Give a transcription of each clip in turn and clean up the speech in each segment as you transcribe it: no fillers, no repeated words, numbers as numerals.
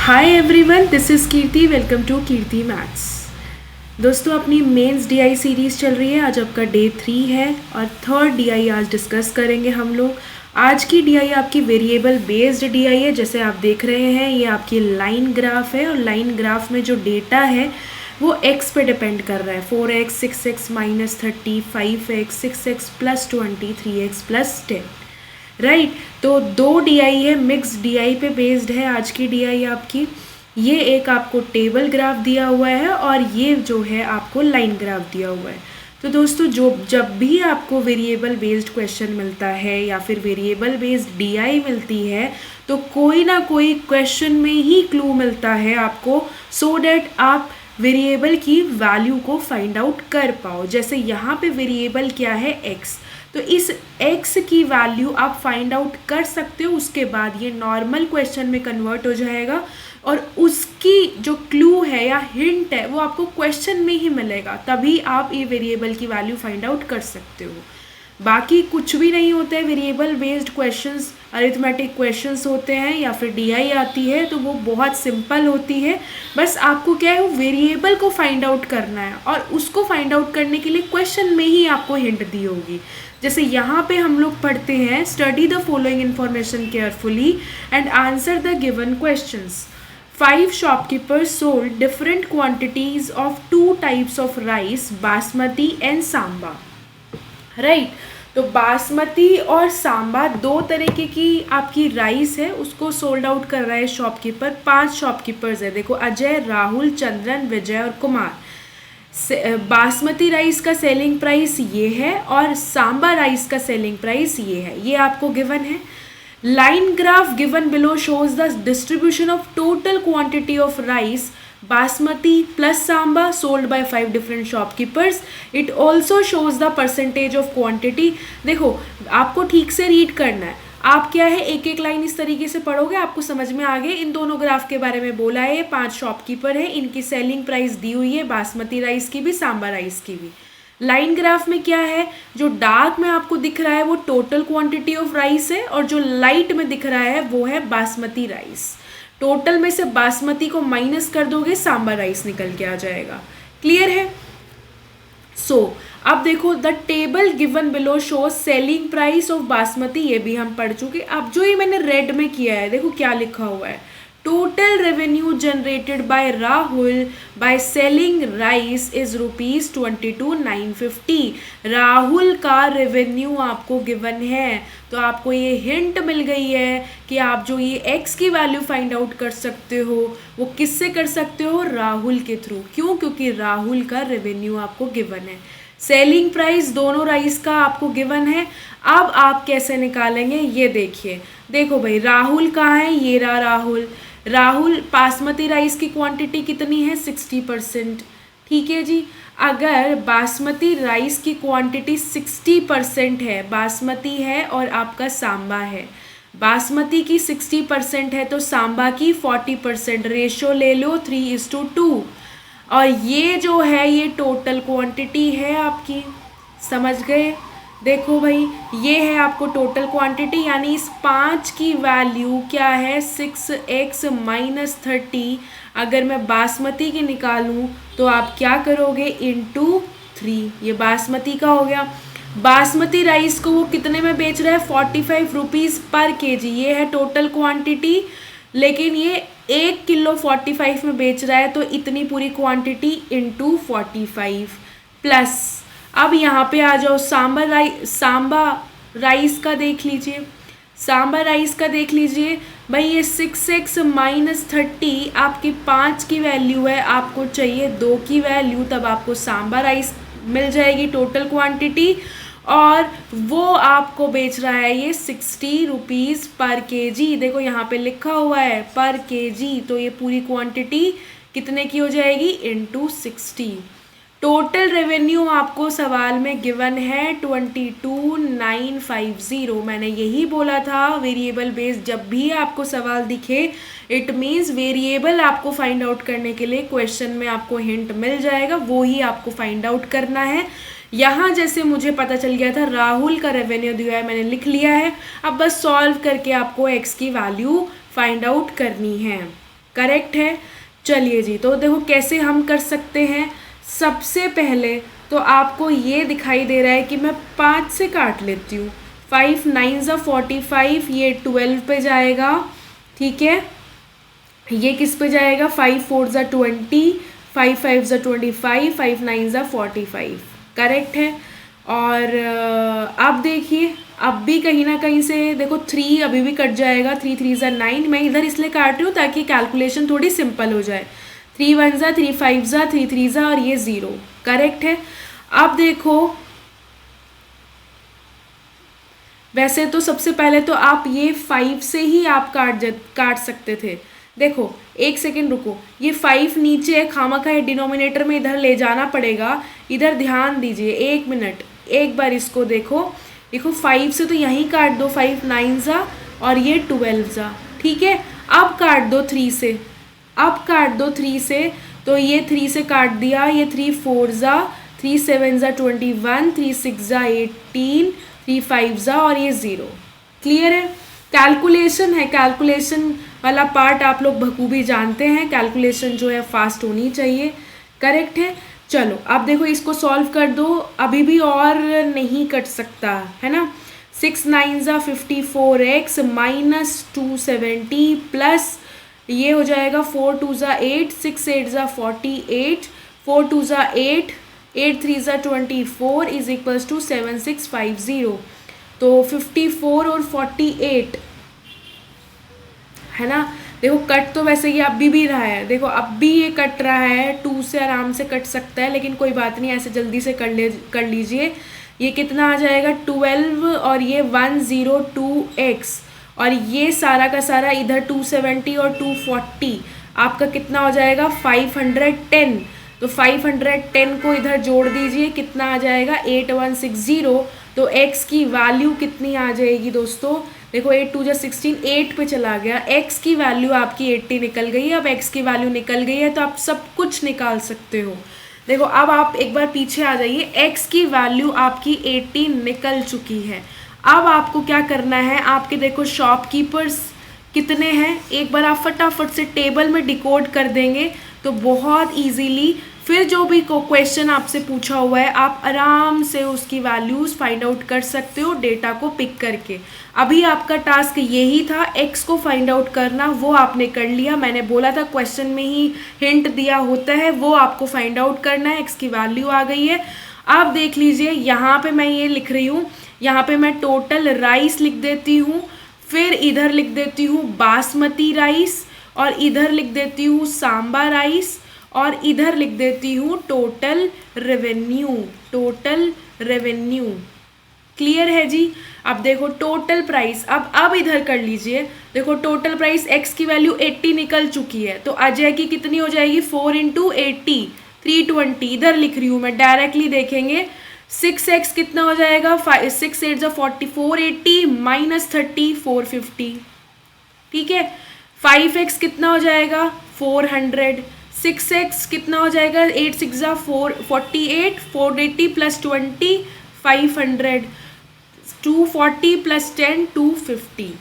Hi everyone, this is Kirti. Welcome to Kirti maths. दोस्तों, अपनी mains DI series चल रही है। आज आपका डे 3 है और थर्ड डीआई आज डिस्कस करेंगे हम लोग। आज की डीआई आपकी वेरिएबल बेस्ड डीआई है। जैसे आप देख रहे हैं, ये आपकी लाइन ग्राफ है और लाइन ग्राफ में जो डेटा है वो x पे डिपेंड कर रहा है। 4x, 6x minus 30, 5x, 6x plus 20, 3x plus 10, right. तो दो डीआई है, मिक्स डीआई पे बेस्ड है आज की डीआई आपकी। ये एक आपको टेबल ग्राफ दिया हुआ है और ये जो है आपको लाइन ग्राफ दिया हुआ है। तो दोस्तों, जब भी आपको वेरिएबल बेस्ड क्वेश्चन मिलता है या फिर वेरिएबल बेस्ड डीआई मिलती है तो कोई ना कोई क्वेश्चन में ही क्लू मिलता है आपको, सो डैट आप वेरिएबल की वैल्यू को फाइंड आउट कर पाओ। जैसे यहाँ पे वेरिएबल क्या है, x, तो इस x की वैल्यू आप फाइंड आउट कर सकते हो। उसके बाद ये नॉर्मल क्वेश्चन में कन्वर्ट हो जाएगा और उसकी जो क्लू है या हिंट है वो आपको क्वेश्चन में ही मिलेगा, तभी आप ये वेरिएबल की वैल्यू फाइंड आउट कर सकते हो। बाकी कुछ भी नहीं होता है। Variable based questions arithmetic questions होते हैं या फिर डीआई आती है तो वो बहुत सिंपल होती है। बस आपको क्या है, वो वेरिएबल को फाइंड आउट करना है और उसको फाइंड आउट करने के लिए क्वेश्चन में ही आपको हिंट दी होगी। जैसे यहाँ पे हम लोग पढ़ते हैं, study the following information carefully and answer the given questions. 5 shopkeepers sold different quantities of 2 types of rice, basmati and samba, right. तो बासमती और सांबा दो तरीके की आपकी राइस है, उसको सोल्ड आउट कर रहा है शॉपकीपर। 5 शॉपकीपर्स है, देखो, अजय, राहुल, चंद्रन, विजय और कुमार। बासमती राइस का सेलिंग प्राइस ये है और सांबा राइस का सेलिंग प्राइस ये है। ये आपको गिवन है। Line graph given below shows the distribution of total quantity of rice basmati plus samba sold by 5 different shopkeepers. It also shows the percentage of quantity. देखो, आपको ठीक से रीड करना है। आप क्या है, एक एक लाइन इस तरीके से पढ़ोगे, आपको समझ में आ गए। इन दोनों ग्राफ के बारे में बोला है। 5 शॉपकीपर है, इनकी सेलिंग प्राइस दी हुई है, बासमती राइस की भी, सांबा राइस की भी। लाइन ग्राफ में क्या है, जो डार्क में आपको दिख रहा है वो टोटल क्वांटिटी ऑफ राइस है और जो लाइट में दिख रहा है वो है बासमती राइस। टोटल में से बासमती को माइनस कर दोगे, सांबा राइस निकल के आ जाएगा। क्लियर है? अब देखो, the table given below show selling price of basmati, ये भी हम पढ़ चुके। अब जो ये मैंने रेड में किया है, देखो क्या लिखा हुआ है, total revenue generated by Rahul by selling rice is ₹22,950। Rahul का रेवेन्यू आपको गिवन है, तो आपको ये हिंट मिल गई है कि आप जो ये x की वैल्यू फाइंड आउट कर सकते हो वो किससे कर सकते हो, राहुल के थ्रू। क्यों? क्योंकि राहुल का रेवेन्यू आपको गिवन है। सेलिंग प्राइस दोनों राइस का आपको गिवन है। अब आप कैसे निकालेंगे ये देखिए। देखो भाई, राहुल कहाँ है, ये रहा राहुल। राहुल, बासमती राइस की क्वांटिटी कितनी है, 60%। ठीक है जी। अगर बासमती राइस की क्वांटिटी 60% है, बासमती है और आपका सांबा है, बासमती की 60% है तो सांबा की 40%, रेशो ले लो 3:2। और ये जो है ये टोटल क्वांटिटी है आपकी, समझ गए? देखो भाई, ये है आपको टोटल क्वांटिटी, यानी इस 5 की वैल्यू क्या है, 6x माइनस 30। अगर मैं बासमती की निकालूं तो आप क्या करोगे, इंटू 3। ये बासमती का हो गया। बासमती राइस को वो कितने में बेच रहा है, 45 रुपीज़ पर केजी। ये है टोटल क्वांटिटी, लेकिन ये 1 किलो 45 में बेच रहा है, तो इतनी पूरी क्वांटिटी इंटू 45 प्लस। अब यहाँ पे आ जाओ, सांबा राइस का देख लीजिए। सांबा राइस का देख लीजिए भाई, ये 6x माइनस 30 आपकी 5 की वैल्यू है, आपको चाहिए 2 की वैल्यू, तब आपको सांबा राइस मिल जाएगी टोटल क्वांटिटी। और वो आपको बेच रहा है ये 60 रुपीज़ पर केजी। देखो यहाँ पे लिखा हुआ है पर केजी, तो ये पूरी क्वांटिटी कितने की हो जाएगी, इंटू 60। टोटल रेवेन्यू आपको सवाल में गिवन है 22,950। मैंने यही बोला था, वेरिएबल बेस्ड जब भी आपको सवाल दिखे, इट मीन्स वेरिएबल आपको फाइंड आउट करने के लिए क्वेश्चन में आपको हिंट मिल जाएगा, वो ही आपको फाइंड आउट करना है। यहाँ जैसे मुझे पता चल गया था राहुल का रेवेन्यू दिया है, मैंने लिख लिया है। अब बस सॉल्व करके आपको x की वैल्यू फाइंड आउट करनी है। करेक्ट है। चलिए जी, तो देखो कैसे हम कर सकते हैं। सबसे पहले तो आपको ये दिखाई दे रहा है कि मैं 5 से काट लेती हूँ। 5 9 ज़ा 45, ये 12 पे जाएगा, ठीक है। ये किस पे जाएगा, 5 4 ज़ा 20, 5 5 ज़ा 25, 5 9 ज़ा 45, करेक्ट है। और अब देखिए, अब भी कहीं ना कहीं से देखो 3 अभी भी कट जाएगा, 3 3 ज़ा 9, मैं इधर इसलिए काट रही हूँ ताकि कैलकुलेशन थोड़ी सिंपल हो जाए। 3 1 ज़ा 3 5 ज़ा 3 3 ज़ा और ये 0, करेक्ट है। अब देखो, वैसे तो सबसे पहले तो आप ये 5 से ही आप काट सकते थे। देखो एक सेकेंड रुको, ये 5 नीचे है, खामखा है डिनोमिनेटर में इधर ले जाना पड़ेगा। इधर ध्यान दीजिए, 1 मिनट, एक बार इसको देखो। देखो 5 से तो यहीं काट दो, 5 9 ज़ा और ये 12 ज़ा, ठीक है। अब काट दो 3 से, अब काट दो 3 से, तो ये 3 से काट दिया, ये 3 4 ज़ा, 3 7 ज़ा 21, 3 6 ज़ा 18, 3 5 ज़ा और ये 0, क्लियर है। कैलकुलेशन है, कैलकुलेशन वाला पार्ट आप लोग बखूबी जानते हैं, कैलकुलेशन जो है फास्ट होनी चाहिए, करेक्ट है। चलो अब देखो इसको सॉल्व कर दो, अभी भी और नहीं कट सकता है ना। 6 9 ज़ा 54x माइनस 270 प्लस ये हो जाएगा 4 2 ज़ा 8, 6 8 ज़ा 48, 4 2 ज़ा 8, 8 3 ज़ा 24 इज इक्वल्स टू 7650। तो 54 और 48 है ना। देखो कट तो वैसे ये अभी भी रहा है, देखो अब भी ये कट रहा है, 2 से आराम से कट सकता है, लेकिन कोई बात नहीं, ऐसे जल्दी से कर लीजिए। ये कितना आ जाएगा 12 और ये 102x और ये सारा का सारा इधर 270 और 240 आपका कितना हो जाएगा 510। तो 510 को इधर जोड़ दीजिए, कितना आ जाएगा 8160। तो x की वैल्यू कितनी आ जाएगी दोस्तों, देखो 8 2 जा 16, 8 पे चला गया, x की वैल्यू आपकी 80 निकल गई है। अब x की वैल्यू निकल गई है तो आप सब कुछ निकाल सकते हो। देखो अब आप एक बार पीछे आ जाइए, x की वैल्यू आपकी 80 निकल चुकी है। अब आपको क्या करना है, आपके देखो शॉपकीपर्स कितने हैं, एक बार आप फटाफट से टेबल में डिकोड कर देंगे तो बहुत इजीली फिर जो भी क्वेश्चन आपसे पूछा हुआ है आप आराम से उसकी वैल्यूज़ फाइंड आउट कर सकते हो डेटा को पिक करके। अभी आपका टास्क यही था, एक्स को फाइंड आउट करना, वो आपने कर लिया। मैंने बोला था क्वेश्चन में ही हिंट दिया होता है, वो आपको फाइंड आउट करना है। एक्स की वैल्यू आ गई है। आप देख लीजिए यहाँ पे मैं ये लिख रही हूँ, यहाँ पे मैं टोटल राइस लिख देती हूँ, फिर इधर लिख देती हूँ बासमती राइस और इधर लिख देती हूँ सांबा राइस और इधर लिख देती हूँ total revenue, total revenue. Clear है जी। अब देखो टोटल प्राइस, अब इधर कर लीजिए, देखो टोटल प्राइस एक्स की वैल्यू 80 निकल चुकी है, तो अजय की कितनी हो जाएगी 4 × 80 320। इधर लिख रही हूँ मैं, डायरेक्टली देखेंगे 6x कितना हो जाएगा 6 8 ज़ा 44 80 माइनस 30 450, ठीक है। 5x कितना हो जाएगा 400, 6x कितना हो जाएगा 8 6 ज़ा 48 480 प्लस 20 500, 240 प्लस 10 250।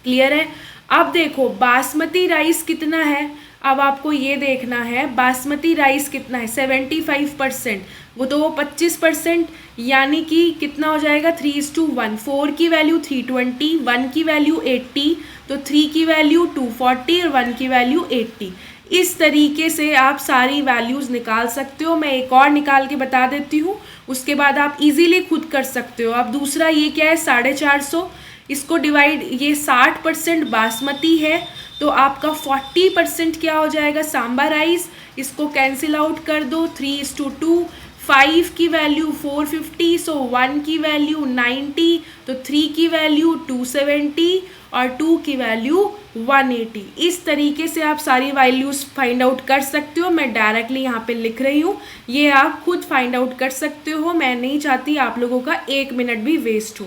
क्लियर है। अब देखो बासमती राइस कितना है, अब आपको ये देखना है बासमती राइस कितना है 75%, वो तो वो 25%, यानी कि कितना हो जाएगा 3:1। 4 की वैल्यू 320, 1 की वैल्यू 80, तो 3 की वैल्यू 240 और 1 की वैल्यू 80। इस तरीके से आप सारी वैल्यूज़ निकाल सकते हो। मैं एक और निकाल के बता देती हूँ, उसके बाद आप इजीली खुद कर सकते हो। अब दूसरा ये क्या है 450, इसको डिवाइड, ये 60% बासमती है तो आपका 40% क्या हो जाएगा सांबा राइस, इसको कैंसिल आउट कर दो 3:2। 5 की वैल्यू 450, सो 1 की वैल्यू 90, तो 3 की वैल्यू 270 और 2 की वैल्यू 180। इस तरीके से आप सारी वैल्यूज़ फाइंड आउट कर सकते हो। मैं डायरेक्टली यहाँ पे लिख रही हूँ, ये आप खुद फाइंड आउट कर सकते हो। मैं नहीं चाहती आप लोगों का 1 मिनट भी वेस्ट हो,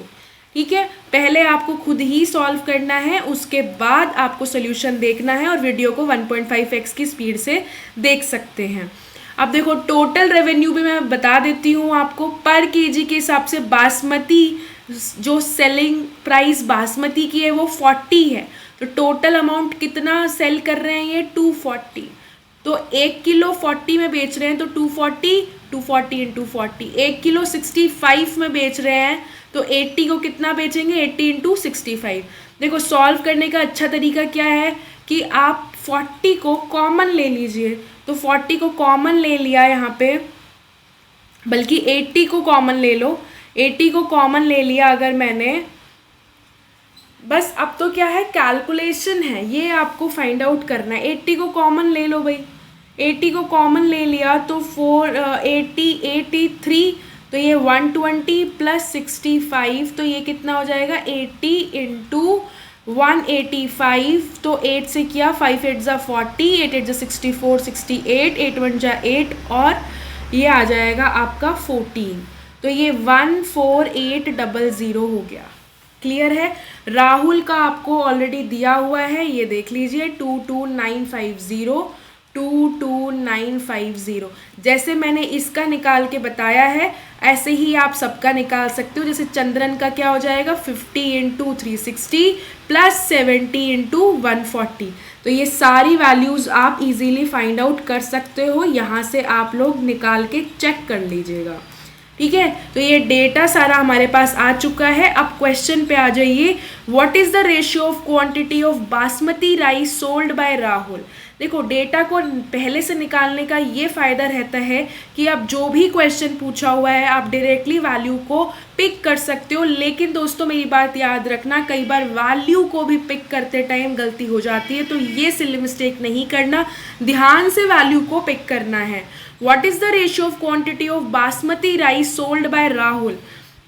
ठीक है। पहले आपको खुद ही सॉल्व करना है, उसके बाद आपको सोल्यूशन देखना है और वीडियो को 1.5x की स्पीड से देख सकते हैं। अब देखो टोटल रेवेन्यू भी मैं बता देती हूँ आपको, पर केजी के हिसाब से बासमती जो सेलिंग प्राइस बासमती की है वो 40 है, तो टोटल अमाउंट कितना सेल कर रहे हैं ये 240। तो 1 किलो 40 में बेच रहे हैं तो 240 इंटू 40, 1 किलो 65 में बेच रहे हैं तो 80 को कितना बेचेंगे 80 इंटू 65। देखो सॉल्व करने का अच्छा तरीका क्या है कि आप 40 को कॉमन ले लीजिए, तो 40 को कॉमन ले लिया यहाँ पे, बल्कि 80 को कॉमन ले लो, 80 को कॉमन ले लिया अगर मैंने, बस अब तो क्या है कैलकुलेशन है, ये आपको फाइंड आउट करना है। 80 को कॉमन ले लो भाई, 80 को कॉमन ले लिया तो 83, तो ये 120 प्लस 65, तो ये कितना हो जाएगा 80 इंटू 185, तो 8 से किया 5 8 जा 40, 8 8 जा 64, 68, 8 1 जा 8, और ये आ जाएगा आपका 14, तो ये 14800 हो गया। क्लियर है। राहुल का आपको ऑलरेडी दिया हुआ है, ये देख लीजिए 22950। जैसे मैंने इसका निकाल के बताया है ऐसे ही आप सबका निकाल सकते हो। जैसे चंद्रन का क्या हो जाएगा 50 इंटू 360 प्लस 70 इंटू 140, तो ये सारी वैल्यूज़ आप इजीली फाइंड आउट कर सकते हो, यहाँ से आप लोग निकाल के चेक कर लीजिएगा। ठीक है, तो ये डेटा सारा हमारे पास आ चुका है। अब क्वेश्चन पे आ जाइए, what is the ratio of quantity of basmati rice sold bye Rahul. देखो डेटा को पहले से निकालने का ये फ़ायदा रहता है कि आप जो भी क्वेश्चन पूछा हुआ है आप डायरेक्टली वैल्यू को पिक कर सकते हो। लेकिन दोस्तों मेरी बात याद रखना, कई बार वैल्यू को भी पिक करते टाइम गलती हो जाती है, तो ये सिली मिस्टेक नहीं करना, ध्यान से वैल्यू को पिक करना है। What is the ratio of quantity of basmati rice sold by Rahul?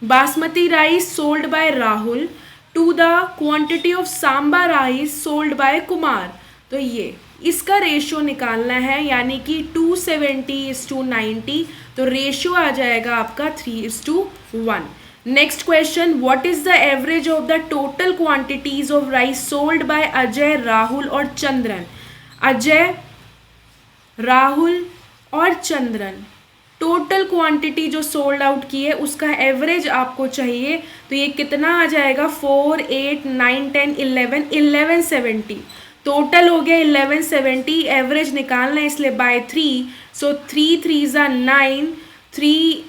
Basmati rice sold by Rahul to the quantity of samba rice sold by Kumar. तो ये इसका रेशियो निकालना है, यानी कि 270:90, तो रेशियो आ जाएगा आपका 3:1। Next question, what is the average of the total quantities of rice sold bye Ajay, Rahul और चंद्रन। अजय, राहुल और चंद्रन टोटल क्वांटिटी जो सोल्ड आउट की है उसका एवरेज आपको चाहिए, तो ये कितना आ जाएगा 4 8 9 10 11 1170, टोटल हो गया 1170, एवरेज निकालना है इसलिए बाय 3, सो 3 3 ज़ा 9, 3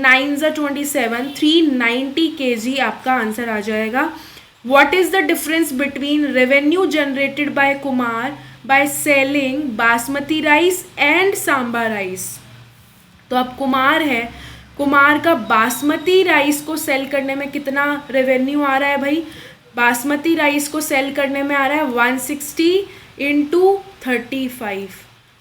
9 ज़ा 27, 390 kg आपका आंसर आ जाएगा। What is the difference between revenue generated by Kumar by selling basmati rice and samba rice. तो अब कुमार है, कुमार का बासमती राइस को सेल करने में कितना रेवेन्यू आ रहा है भाई, बासमती राइस को सेल करने में आ रहा है 160 इंटू 35,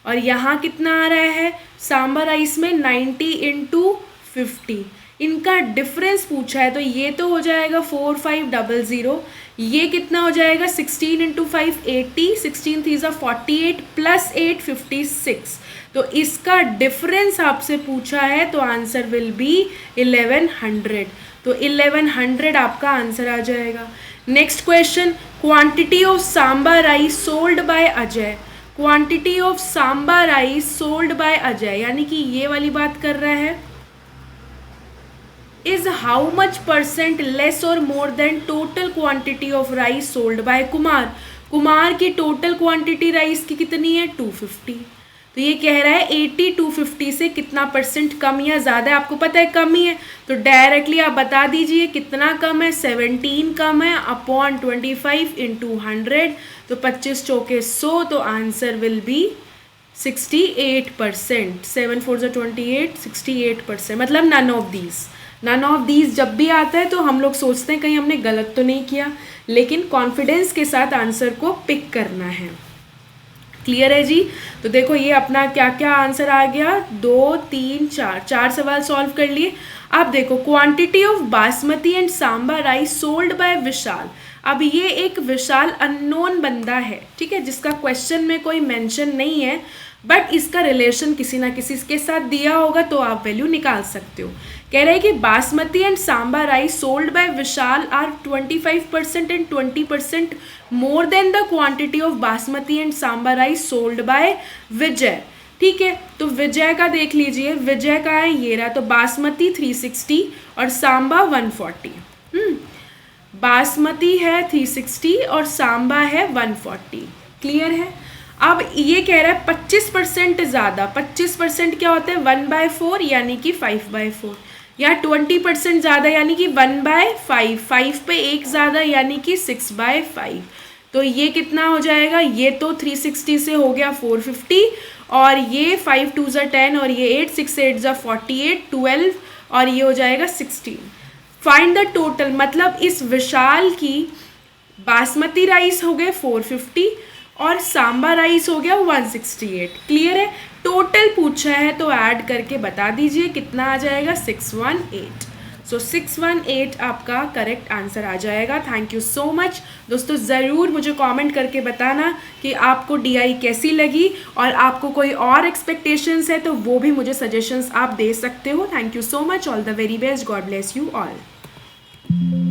और यहाँ कितना आ रहा है सांबा राइस में 90 इंटू 50। इनका डिफरेंस पूछा है तो ये तो हो जाएगा 4500, ये कितना हो जाएगा 16 इंटू 5 80, 16 3 ज़ा 48 प्लस 8 56, तो इसका डिफरेंस आपसे पूछा है तो आंसर विल बी 1100, तो 1100 आपका आंसर आ जाएगा। Next question, quantity of Samba rice sold bye Ajay. Quantity of Samba rice sold bye Ajay, यानी कि ये वाली बात कर रहा है, is how much % less or more than total quantity of rice sold by Kumar. Kumar की टोटल क्वांटिटी राइस की कितनी है 250, तो ये कह रहा है 80 250 से कितना % कम या ज़्यादा है, आपको पता है कम ही है, तो डायरेक्टली आप बता दीजिए कितना कम है, 17 कम है अपॉन 25 इंटू 100, तो 25 चौके 100, तो आंसर विल बी 68%, 7 4 ज़ा 28, 68%, मतलब नन ऑफ दीज जब भी आता है तो हम लोग सोचते हैं कहीं हमने गलत तो नहीं किया, लेकिन कॉन्फिडेंस के साथ आंसर को पिक करना है। क्लियर है जी। तो देखो ये अपना क्या क्या आंसर आ गया, 2 3 4 सवाल सॉल्व कर लिए। अब देखो quantity of basmati and samba rice sold by Vishal. अब ये एक विशाल अननोन बंदा है, ठीक है, जिसका क्वेश्चन में कोई मेंशन नहीं है, बट इसका रिलेशन किसी ना किसी के साथ दिया होगा तो आप वैल्यू निकाल सकते हो। कह रहे हैं कि basmati and samba rice sold by Vishal are 25% and 20% more than the quantity of basmati and samba rice sold by Vijay. ठीक है, तो विजय का देख लीजिए, विजय का है ये रहा, तो बासमती 360 और सांबा 140। बासमती है 360 और सांबा है 140। क्लियर है। अब ये कह रहा है 25% ज़्यादा। 25% क्या होता है? 1/4 यानी कि 5/4। या 20% ज़्यादा यानी कि 1/5। 5 पे एक ज़्यादा यानी कि 6/5। तो ये कितना हो जाएगा? ये तो 360 से हो गया 450 और ये 5 2 ज़ा 10 और ये 8 6 8 ज़ा 48 12 और ये हो जाएगा 16। फाइंड द टोटल, मतलब इस विशाल की बासमती राइस हो गए 450 और सांबा राइस हो गया 168। क्लियर है। टोटल पूछा है तो ऐड करके बता दीजिए कितना आ जाएगा? 618। सो 618 आपका करेक्ट आंसर आ जाएगा। थैंक यू सो मच दोस्तों। ज़रूर मुझे कमेंट करके बताना कि आपको डीआई कैसी लगी और आपको कोई और एक्सपेक्टेशंस है तो वो भी मुझे सजेशंस आप दे सकते हो। Thank you so much. All the very best. God bless you all.